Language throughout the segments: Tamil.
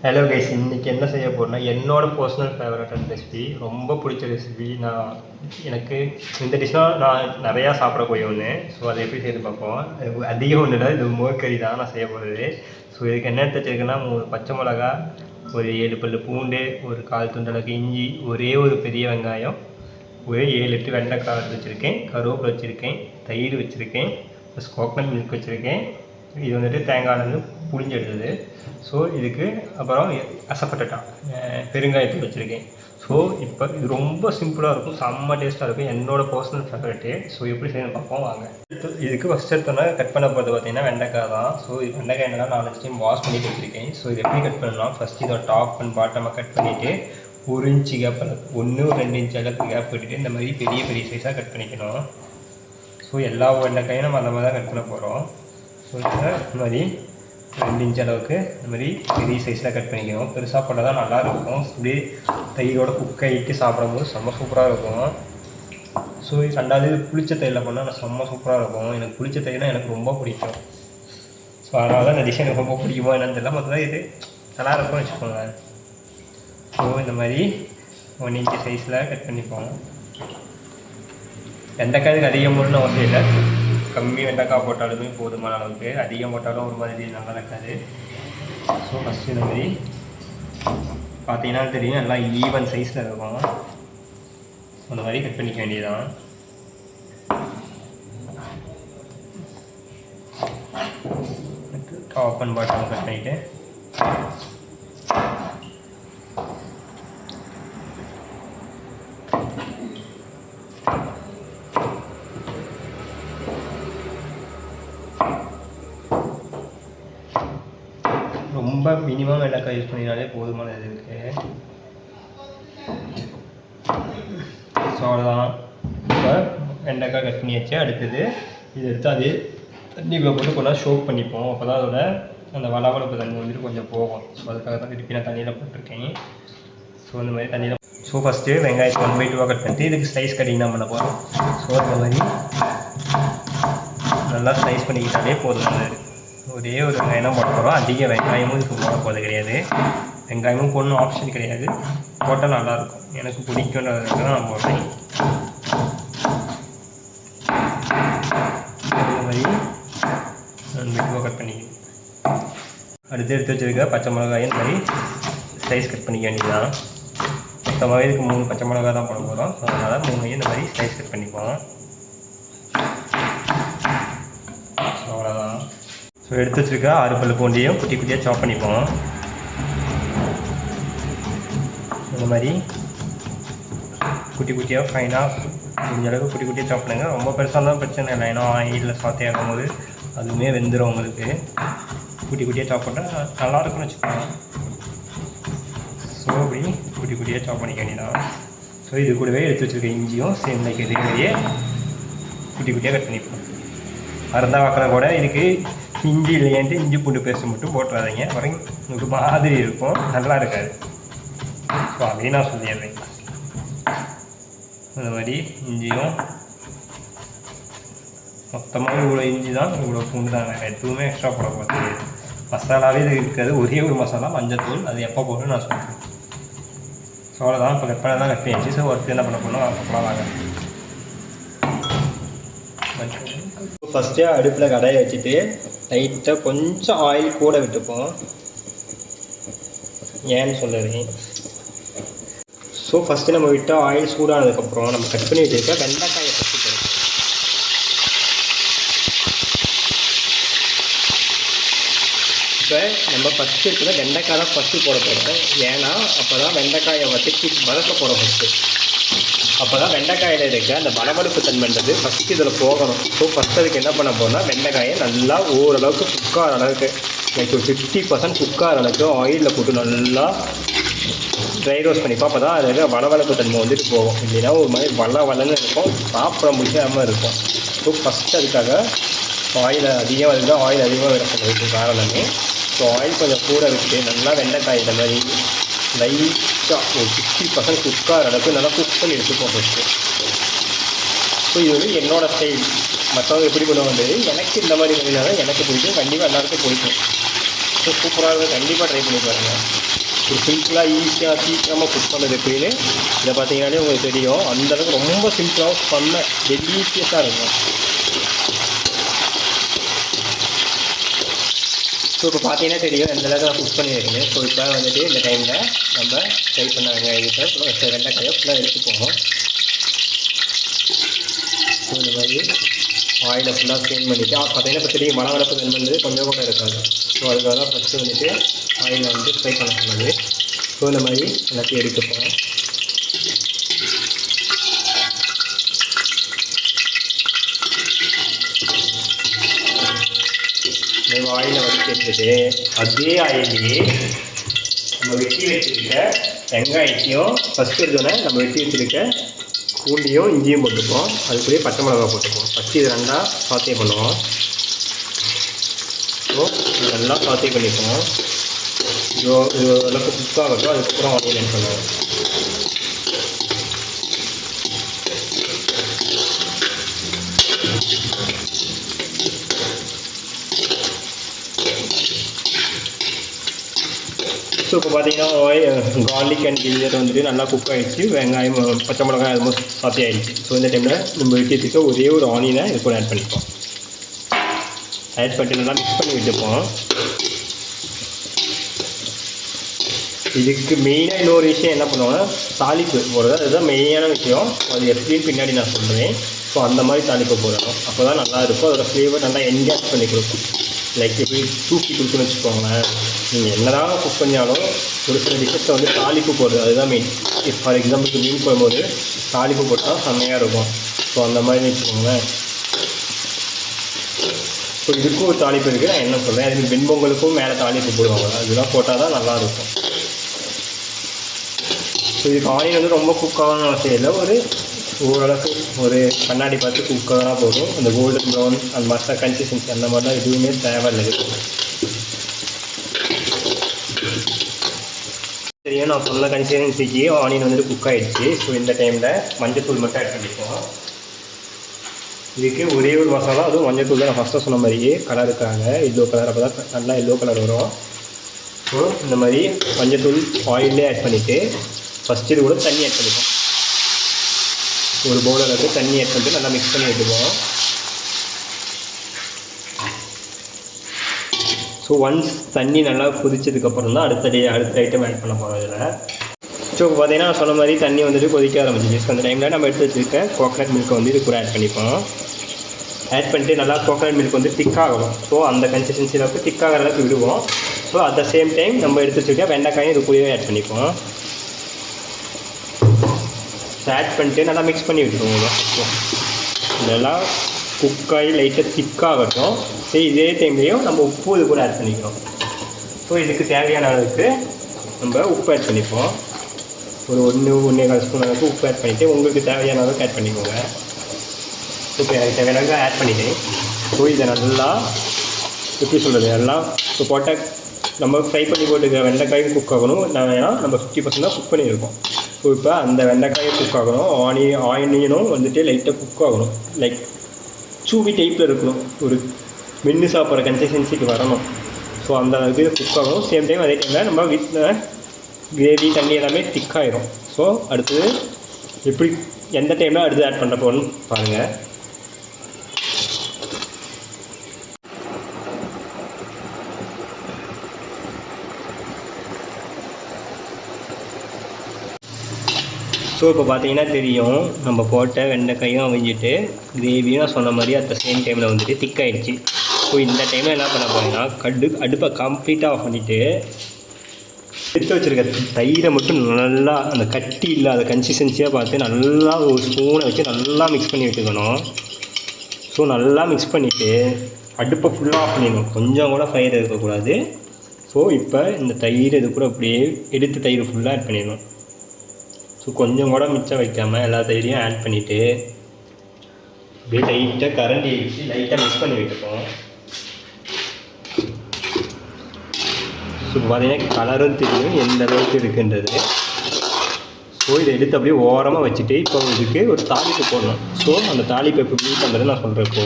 ஹலோ கைஸ், இன்றைக்கி என்ன செய்ய போகிறேன்னா என்னோடய பர்சனல் ஃபேவரட்டான ரெசிபி, ரொம்ப பிடிச்ச ரெசிபி. எனக்கு இந்த டிஷ்னால் நான் நிறையா சாப்பிடக்கூடிய ஒன்று. ஸோ அதை எப்படி செய்து பார்ப்போம். அதிகம் ஒன்று இல்லை, இது மோர்கறி தான் நான் செய்ய போகிறது. ஸோ இதுக்கு என்ன எடுத்து வச்சுருக்கேன்னா 3 பச்சை மிளகா, ஒரு 7 பல் பூண்டு, ஒரு 1/4 துண்டளவுக்கு இஞ்சி, ஒரே ஒரு பெரிய வெங்காயம், ஒரு 7-8 வெண்டைக்காய் எடுத்து வச்சுருக்கேன், கருவேப்பிலை வச்சுருக்கேன், தயிர் வச்சுருக்கேன், ப்ளஸ் கோகனட் மில்க் வச்சுருக்கேன். இது வந்துட்டு தேங்காயிலேருந்து புளிஞ்சு எடுத்தது. ஸோ இதுக்கு அப்புறம் அசப்பட்டா பெருங்காயத்தூள் வச்சுருக்கேன். ஸோ இப்போ இது ரொம்ப சிம்பிளாக இருக்கும், செம்ம டேஸ்ட்டாக இருக்கும், என்னோடய பர்சனல் ஃபேவரெட்டு. ஸோ எப்படி செய்யணும் பார்ப்போம் வாங்க. இதுக்கு ஃபஸ்ட் எடுத்தோன்னா கட் பண்ண போகிறது பார்த்திங்கன்னா வெண்டைக்காய் தான். ஸோ இது வெண்டைக்காய் என்னென்னா 4 டைம் வாஷ் பண்ணிட்டு வச்சுருக்கேன். ஸோ இது எப்படி கட் பண்ணலாம், ஃபஸ்ட்டு இதோட டாப் அண்ட் பாட்டமாக கட் பண்ணிவிட்டு 1 இன்ச்சு கேப், 1-2 இன்ச் அளவுக்கு கேப் விட்டுட்டு இந்த மாதிரி பெரிய பெரிய சைஸாக கட் பண்ணிக்கணும். ஸோ எல்லா வெண்டைக்காயும் நம்ம அந்த மாதிரி தான் கட் பண்ண போகிறோம். ஸோ இந்த மாதிரி 2 இன்ச் அளவுக்கு இந்த மாதிரி பெரிய சைஸில் கட் பண்ணிக்கணும். பெருசாக போட்டால் தான் நல்லாயிருக்கும். இப்படி தயிரோட குக் ஆகிட்டு சாப்பிடும்போது செம்ம சூப்பராக இருக்கும். ஸோ ரெண்டாவது புளிச்ச தயிரில் பண்ணால் நான் செம்ம சூப்பராக இருக்கும். எனக்கு புளிச்ச தயிர்னால் எனக்கு ரொம்ப பிடிக்கும். ஸோ அதனால தான் இந்த டிஷ் எனக்கு ரொம்ப பிடிக்குமோ என்னன்னு தெரியல, மொத்தம் இது நல்லாயிருக்கும்னு வச்சுக்கோங்க. ஸோ இந்த மாதிரி 1 இன்ச் சைஸில் கட் பண்ணிப்போம். வெண்டைக்காய்க்கு அதிகம் போடணும்னு அவசியம் இல்லை, கம்மி வெண்டைக்காய் போட்டாலுமே போதுமான அளவுக்கு. அதிகம் போட்டாலும் ஒரு மாதிரி நல்லா இருக்காது. ஸோ ஃபஸ்ட்டு இந்த மாதிரி பார்த்தீங்கன்னா தெரியும், நல்லா ஈவன் சைஸில் இருக்கும். அந்த மாதிரி கட் பண்ணிக்க வேண்டியதுதான். டாப் அண்ட் பாட்டம் கட் பண்ணிவிட்டு ரொம்ப மினிமம் வெண்டைக்காய் யூஸ் பண்ணினாலே போதுமானது இருக்குது. ஸோ அவ்வளோதான். இப்போ வெண்டைக்காய் கட் பண்ணியாச்சு. அடுத்தது இது எடுத்து அதே தண்ணிக்குள்ளே போட்டு கொஞ்சம் ஷோக் பண்ணிப்போம். அப்போ தான் அதோட அந்த வளவளப்பு தண்ணி வந்துட்டு கொஞ்சம் போகும். ஸோ அதுக்காக தான் திருப்பி நான் தண்ணியில் போட்டிருக்கேன். ஸோ இந்த மாதிரி தண்ணியில் ஃபஸ்ட்டு வெங்காயத்தை 1/2 கட் பண்ணிட்டு இதுக்கு ஸ்லைஸ் கட்டிங் தான் பண்ண போகிறோம். ஸோ இந்த மாதிரி நல்லா ஸ்லைஸ் பண்ணிக்கிட்டாலே போதும். ஒரே ஒரு வெங்காயம் தான் போட போகிறோம். அதிக வெங்காயமும் இதுக்கு போட போகிறது கிடையாது. வெங்காயமும் போடணும் ஆப்ஷன் கிடையாது, போட்டால் நல்லாயிருக்கும், எனக்கு பிடிக்குன்றதுக்கு தான் நான் போடுறேன். இந்த மாதிரி மெதுவாக கட் பண்ணிக்கணும். அடுத்து எடுத்து வச்சுருக்க பச்சை மிளகாயும் இந்த மாதிரி ஸ்லைஸ் கட் பண்ணிக்க வேண்டியதுதான். மொத்தமாகவே இதுக்கு 3 பச்சை மிளகா தான் போட போகிறோம். ஸோ அதனால் 3 இந்த மாதிரி ஸ்லைஸ் கட் பண்ணிப்போம். அவ்வளோதான். ஸோ எடுத்து வச்சுருக்க 6 பல் பூண்டையும் குட்டி குட்டியாக சாப் பண்ணிப்போம். இந்த மாதிரி குட்டி குட்டியாக ஃபைனாக முடிஞ்ச அளவுக்கு குட்டி குட்டியாக சாப் பண்ணுங்கள். ரொம்ப பெருசாக இருந்தாலும் பிரச்சனை இல்லை, ஏன்னா ஆயிலில் சாத்தே ஆகும்போது அதுவுமே வெந்துடும் உங்களுக்கு. குட்டி குட்டியாக சாப் பண்ணால் நல்லாயிருக்குன்னு வச்சுக்கோங்க. ஸோ அப்படி குட்டி குட்டியாக சாப் பண்ணிக்க வேண்டியதான். ஸோ இது கூடவே எடுத்து வச்சுருக்க இஞ்சியும் சேம் லைக் இதே மாதிரியே குட்டி குட்டியாக கட் பண்ணிப்போம். அறந்தா வாக்கில் கூட இதுக்கு இஞ்சி இல்லையான்ட்டு இஞ்சி பூண்டு பேஸ்ட் மட்டும் போட்டுறாதீங்க, வரைங்க உங்களுக்கு மாதிரி இருக்கும், நல்லா இருக்காது. ஸோ அதையும் நான் சொல்லிடுறேன். இந்த மாதிரி இஞ்சியும் மொத்தமாக இவ்வளோ இஞ்சி தான், இவ்வளோ பூண்டு தான், வேறு எதுவுமே எக்ஸ்ட்ரா போட போகிறது. மசாலாவே இது இருக்காது, ஒரே ஒரு மசாலா மஞ்சத்தூள், அது எப்போ போடணும்னு நான் சொல்கிறேன். ஸோ அவ்வளோதான். இப்போ கட் பண்ண தான் கட் பண்ணிச்சு. ஸோ ஒருத்தர் என்ன பண்ண போகணும் அப்போலாம் வாங்க. ஃபஸ்ட்டு அடுப்பில் கடாயை வச்சுட்டு லைட்டாக கொஞ்சம் ஆயில் கூட விட்டுப்போம். ஏன்னு சொல்லுறேன். ஸோ ஃபஸ்ட்டு நம்ம விட்டால் ஆயில் சூடானதுக்கப்புறம் நம்ம கட் பண்ணி வச்சுருக்க வெண்டைக்காயை ஃபஸ்ட்டு போடுவோம். இப்போ நம்ம ஃபஸ்ட்டு இருக்கிற வெண்டைக்காய் தான் ஃபஸ்ட்டு போட போகிறோம். ஏன்னா அப்போ தான் வெண்டைக்காயை வதக்க போகிறோம் ஃபஸ்ட்டு. அப்போ தான் வெண்டைக்காயில் இருக்க அந்த வளவளப்பு தன்மைன்றது ஃபஸ்ட்டு இதில் போகணும். ஸோ ஃபஸ்ட் அதுக்கு என்ன பண்ண போகிறோம்னா வெண்டைக்காயை நல்லா ஓரளவுக்கு குக்கார அளவுக்கு, லைக் ஒரு 50% குக்கார அளவுக்கு ஆயிலில் போட்டு நல்லா ட்ரை ரோஸ்ட் பண்ணிப்போம். அப்போ தான் அதில் வளவளப்பு தன்மை வந்துட்டு போகும். இல்லைன்னா ஒரு மாதிரி வளன்னு இருக்கும், சாப்பிட முடியாமல் இருக்கும். ஸோ ஃபஸ்ட்டு அதுக்காக ஆயில் அதிகமாக இருந்தால் ஆயில் அதிகமாக விட சொல்லுறதுக்கு காரணமே. ஸோ ஆயில் கொஞ்சம் கூட விட்டு நல்லா வெண்டைக்காய் இந்த மாதிரி லைட்டாக ஒரு 50% குக்கார அளவுக்கு நல்லா குக் பண்ணி எடுத்துப்போம் ஃபஸ்ட்டு. ஸோ இது வந்து என்னோடய ஸ்டைல். மற்றவங்க எப்படி பண்ணுவாங்க, எனக்கு இந்த மாதிரி பண்ணினா தான் எனக்கு பிடிக்கும், கண்டிப்பாக எல்லாருக்கும் பிடிக்கும். ஸோ சூப்பராக இருக்கும், கண்டிப்பாக ட்ரை பண்ணி பாருங்கள். ஒரு சிம்பிளாக ஈஸியாக சீக்கிரமாக குக் பண்ணது எப்படின்னு இதை பார்த்தீங்கன்னாலே உங்களுக்கு தெரியும். அந்தளவுக்கு ரொம்ப சிம்பிளாக பண்ண டெலிஷியஸாக இருக்கும். ஸோ இப்போ பார்த்தீங்கன்னா தெரியும் எந்தளவுக்கு நான் குக் பண்ணியிருக்கேன். ஸோ இப்போ வந்துட்டு இந்த டைமில் நம்ம ஃப்ரை பண்ண வெங்காயத்தை வெண்டைக்காயை ஃபுல்லாக எடுத்துப்போம். ஸோ இந்த மாதிரி ஆயிலை ஃபுல்லாக ஸ்டீம் பண்ணிவிட்டு பார்த்தீங்கன்னா இப்போ தெரியும் மலவளப்பு வெண்பது கொஞ்சம் கூட இருக்காது. ஸோ அதுக்காக தான் ஃபஸ்ட்டு வந்துட்டு ஆயிலில் வந்து ஃப்ரை பண்ண சொன்னது. ஸோ இந்த மாதிரி எல்லாத்தையும் எடுத்துப்போம். ஆயிலை வச்சு எடுத்துட்டு அதே ஆயிலே நம்ம வெட்டி வச்சுருக்க வெங்காயத்தையும் ஃபஸ்ட்டு எடுத்தோன்னே நம்ம வெட்டி வச்சுருக்க பூண்டியும் இஞ்சியும் போட்டுப்போம். அதுக்குள்ளேயே பச்சை மிளகா போட்டுப்போம். ஃபஸ்ட்டு இது ரெண்டாக சாத்தே பண்ணுவோம். ஸோ இது நல்லா சாத்தே பண்ணிப்போம். இது ஓரளவுக்கு குக் ஆகட்டும். அதுக்கப்புறம் ஆனியன் ஆட் பண்ணுவோம். ஸோ இப்போ பார்த்தீங்கன்னா கார்லிக் அண்ட் ஜிஞ்சர் வந்துட்டு நல்லா குக் ஆகிடுச்சு. வெங்காயம் பச்சை மிளகாய் ஆல்மோஸ்ட் சாத்தி ஆகிடுச்சு. ஸோ இந்த டைமில் நம்ம வெட்டியத்துக்கு ஒரே ஒரு ஆனியனை இது கூட ஆட் பண்ணிப்போம். ஆட் பண்ணிட்டு நல்லா மிக்ஸ் பண்ணி விட்டுப்போம். இதுக்கு மெயினாக இன்னொரு விஷயம் என்ன பண்ணுவோம்னா தாளிப்பு போடுறது. அதுதான் மெயினான விஷயம். அது எப்படின்னு பின்னாடி நான் சொல்கிறேன். ஸோ அந்த மாதிரி தாளிப்பு போடணும். அப்போ தான் நல்லாயிருக்கும். அதோடய ஃப்ளேவர் நல்லா என்ஜாய் பண்ணி கொடுக்கும். லைக் எப்படி தூக்கி கொடுக்குன்னு வச்சுக்கோங்களேன். நீங்கள் என்ன தான் குக் பண்ணாலும் ஒரு சில டிஷ்ஷஸை வந்து தாளிப்பு போடுறது அதுதான் மெயின். ஃபார் எக்ஸாம்பிளுக்கு மீன் போடும்போது தாளிப்பு போட்டால் செம்மையாக இருக்கும். ஸோ அந்த மாதிரி வச்சுக்கோங்களேன். ஸோ இதுக்கும் ஒரு தாளிப்பு இருக்குது. நான் என்ன சொல்கிறேன், அதுக்கு வெண்பொங்கலுக்கும் மேலே தாளிப்பு போடுவாங்க. அதெல்லாம் போட்டால் தான் நல்லாயிருக்கும். ஸோ இதுக்கு ஆனியன் வந்து ரொம்ப குக் ஆகணும்னு அவசியம் இல்லை. ஒரு ஓரளவுக்கு ஒரு கண்ணாடி பார்த்து குக் ஆனால் போதும். அந்த கோல்டன் ப்ரௌன் அந்த மற்ற கன்சிஸ்டன்சி அந்த மாதிரிலாம் எதுவுமே தேவையில்லை. சரியா நான் சொன்ன கன்சிஸ்டன்சிக்கு ஆனியன் வந்துட்டு குக் ஆகிடுச்சு. ஸோ இந்த டைமில் மஞ்சத்தூள் மட்டும் ஆட் பண்ணிப்போம். இதுக்கு ஒரே ஒரு மசாலா, அதுவும் மஞ்சத்தூள் தான். நான் ஃபஸ்ட்டாக சொன்ன மாதிரியே கலருக்காக எல்லோ கலர், அப்போ தான் நல்லா எல்லோ கலர் வரும். ஸோ இந்த மாதிரி மஞ்சத்தூள் ஆயிலே ஆட் பண்ணிவிட்டு ஃபஸ்ட்டு இது கூட தண்ணி ஆட் பண்ணிப்போம். ஒரு பவுல் அளவுக்கு தண்ணி ஆட் பண்ணிட்டு நல்லா மிக்ஸ் பண்ணி விட்டுப்போம். ஸோ ஒன்ஸ் தண்ணி நல்லா கொதிச்சதுக்கப்புறம் தான் அடுத்த ஐட்டம் ஆட் பண்ண போகிறோம் இதில். ஸோ பார்த்தீங்கன்னா நான் சொன்ன மாதிரி தண்ணி வந்துட்டு கொதிக்க ஆரம்பிச்சிச்சு. ஸோ அந்த டைமில் நம்ம எடுத்து வச்சுருக்க கோகனட் மில்க் வந்து இது கூட ஆட் பண்ணிப்போம். ஆட் பண்ணிட்டு நல்லா கோகனட் மில்க் வந்து திக்காகணும். ஸோ அந்த கன்சிஸ்டன்சியில் வந்து திக்காகிற அளவுக்கு விடுவோம். So at the same time நம்ம எடுத்து வச்சுருக்க வெண்டைக்காயும் இது கூடவே ஆட் பண்ணிப்போம். ஆட் பண்ணிட்டு நல்லா மிக்ஸ் பண்ணி விட்டுருவோம். இதெல்லாம் குக்காகி லைட்டாக திக்காகட்டும். சரி இதே டைம்லேயும் நம்ம உப்பு இது கூட ஆட் பண்ணிக்கிறோம். ஸோ இதுக்கு தேவையான அளவுக்கு நம்ம உப்பு ஆட் பண்ணிப்போம். ஒரு 1-1.25 ஸ்பூன் அளவுக்கு உப்பு ஆட் பண்ணிவிட்டு உங்களுக்கு தேவையான அளவுக்கு ஆட் பண்ணிக்கோங்க. இப்போ எனக்கு தேவையான அளவுக்கு ஆட் பண்ணிட்டேன். ஸோ இதை நல்லா எப்படி சொல்கிறது எல்லாம் இப்போ போட்டால் நம்ம ஃப்ரை பண்ணி போட்டுக்க வெண்டைக்காயும் குக் ஆகணும். ஏன்னா நம்ம 50% தான் குக் பண்ணியிருக்கோம். ஸோ இப்போ அந்த வெண்டைக்காயும் குக் ஆகணும். ஆனியனும் வந்துட்டு லைட்டாக குக் ஆகணும். லைக் சூவி டைப்பில் இருக்கணும். ஒரு மென்று சாப்பிட்ற கன்சிஸ்டன்சிக்கு வரணும். ஸோ அந்த இது குக் ஆகணும். சேம் டைம் அதே டைமில் நம்ம கிரேவி தண்ணி எல்லாமே திக்காயிடும். ஸோ அடுத்தது எப்படி எந்த டைமில் அடுத்து ஆட் பண்ணுற போகணும்னு பாருங்கள். ஸோ இப்போ பார்த்தீங்கன்னா தெரியும் நம்ம போட்ட வெண்டைக்காயும் அவிஞ்சிட்டு கிரேவியும் நான் சொன்ன மாதிரி அட் த சேம் டைமில் வந்துட்டு திக்காயிடுச்சு. ஸோ இந்த டைமில் என்ன பண்ண போகிறீங்கன்னா அடுப்பை கம்ப்ளீட்டாக ஆஃப் பண்ணிவிட்டு எடுத்து வச்சுருக்க தயிரை மட்டும் நல்லா அந்த கட்டி இல்லாத கன்சிஸ்டன்சியாக பார்த்து நல்லா ஒரு ஸ்பூனை வச்சு நல்லா மிக்ஸ் பண்ணி விட்டுக்கணும். ஸோ நல்லா மிக்ஸ் பண்ணிவிட்டு அடுப்பை ஃபுல்லாக ஆஃப் பண்ணிடணும். கொஞ்சம் கூட ஃபயர் இருக்கக்கூடாது. ஸோ இப்போ இந்த தயிர் இது கூட அப்படியே எடுத்து தயிர் ஃபுல்லாக ஆட் பண்ணிடணும். ஸோ கொஞ்சம் கூட மிச்சம் வைக்காமல் எல்லா தயிரையும் ஆட் பண்ணிவிட்டு அப்படியே லைட்டாக கரண்டி வச்சு லைட்டாக மிக்ஸ் பண்ணி விட்டுப்போம். ஸோ பார்த்தீங்கன்னா கலரும் தெரியும் எந்த அளவுக்கு இருக்குன்றது. ஸோ இதை எடுத்து அப்படியே ஓரமாக வச்சுட்டு இப்போ இதுக்கு ஒரு தாளிப்பு போடணும். ஸோ அந்த தாளிப்பு இப்போ யூஸ் பண்ணுறது நான் சொல்கிறப்போ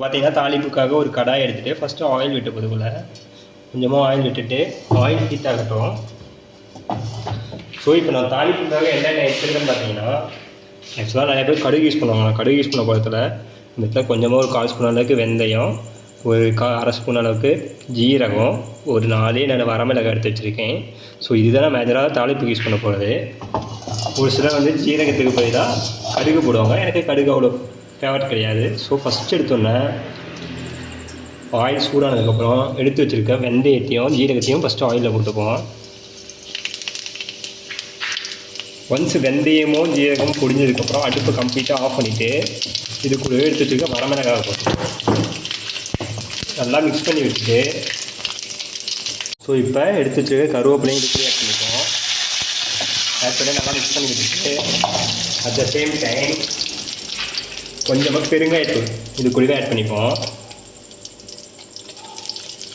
பார்த்தீங்கன்னா தாளிப்புக்காக ஒரு கடாய் எடுத்துகிட்டு ஃபஸ்ட்டு ஆயில் விட்டு போதுக்குள்ள கொஞ்சமாக ஆயில் விட்டுட்டு ஆயில் ஹீட் ஆகட்டும். ஸோ இப்போ நான் தாளிப்புக்காக என்னென்ன எடுத்துருக்கேன்னு பார்த்தீங்கன்னா, ஆக்சுவலாக நிறைய பேர் கடுகு யூஸ் பண்ணுவாங்க. கடுகு யூஸ் பண்ண போகிறதுல இந்த இடத்துல கொஞ்சமாக ஒரு 1/4 ஸ்பூன் அளவுக்கு வெந்தயம், ஒரு 1/2 ஸ்பூன் அளவுக்கு ஜீரகம், ஒரு 4 வரமிளகாய் எடுத்து வச்சுருக்கேன். ஸோ இதுதான் நான் மேஜராக தாளிப்புக்கு யூஸ் பண்ண போகிறது. ஒரு சிலர் வந்து ஜீரகத்துக்கு போய் தான் கடுகு போடுவாங்க. எனக்கு கடுகு அவ்வளோ ஃபேவரட் கிடையாது. ஸோ ஃபஸ்ட்டு எடுத்தோன்னே ஆயில் சூடானதுக்கப்புறம் எடுத்து வச்சுருக்க வெந்தயத்தையும் ஜீரகத்தையும் ஃபஸ்ட்டு ஆயிலில் போட்டுப்போம். ஒன்ஸ் வெந்தயமும் ஜீரகமும் பொடிஞ்சதுக்கப்புறம் அடுப்பை கம்ப்ளீட்டாக ஆஃப் பண்ணிவிட்டு இது கூட எடுத்து வச்சுருக்க வரமிளகாய் போட்டுப்போம். நல்லா மிக்ஸ் பண்ணி வச்சுட்டு ஸோ இப்போ எடுத்து வச்சுருக்க கருவேப்பிலையும் இதுக்கு ஆட் பண்ணிப்போம். ஆட் பண்ணி நல்லா மிக்ஸ் பண்ணி வச்சுட்டு அட் த சேம் டைம் கொஞ்சமாக பெருங்காயத்தூள் இது கூடவே ஆட் பண்ணிப்போம்.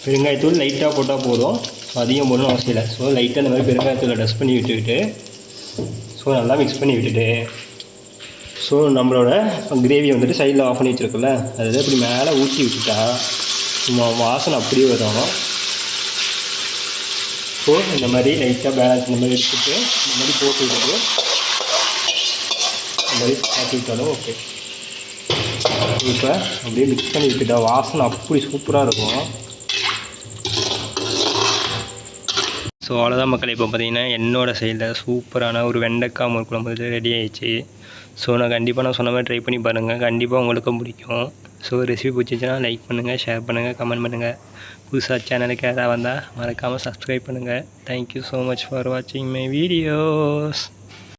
பெருங்காயத்தூள் லைட்டாக போட்டால் போதும், அதிகம் போடணும் அவசியம் இல்லை. ஸோ லைட்டாக இந்த மாதிரி பெருங்காயத்தூளை டஸ்ட் பண்ணி விட்டுக்கிட்டு ஸோ நல்லா மிக்ஸ் பண்ணி விட்டுட்டு ஸோ நம்மளோட கிரேவியை வந்துட்டு சைடில் ஆஃப் பண்ணி வச்சுருக்கோம்ல, அதில் இப்படி மேலே ஊற்றி விட்டுட்டா சும்மா வாசனை அப்படியே வரும். ஸோ இந்த மாதிரி லைட்டாக பேலன்ஸ் இந்த மாதிரி எடுத்துகிட்டு இந்த மாதிரி போட்டு விட்டுட்டு இந்த மாதிரி ஆட்டி விட்டாலும் ஓகே. இப்போ அப்படியே மிக்ஸ் பண்ணி விட்டுட்டா வாசனை அப்படி சூப்பராக இருக்கும். ஸோ அவ்வளோதான் மக்கள். இப்போ பார்த்தீங்கன்னா என்னோடய சைடில் சூப்பரான ஒரு வெண்டைக்காய் மோர் குழம்பு ரெடி ஆகிடுச்சு. ஸோ நான் சொன்ன மாதிரி ட்ரை பண்ணி பாருங்கள், கண்டிப்பாக உங்களுக்கும் பிடிக்கும். ஸோ ரெசிபி பிடிச்சிச்சின்னா லைக் பண்ணுங்கள், ஷேர் பண்ணுங்கள், கமெண்ட் பண்ணுங்கள். புதுசாக சேனலுக்கு ஏதாவது வந்தால் மறக்காமல் சப்ஸ்கிரைப் பண்ணுங்கள். தேங்க்யூ ஸோ மச் ஃபார் வாட்சிங் மை வீடியோஸ்.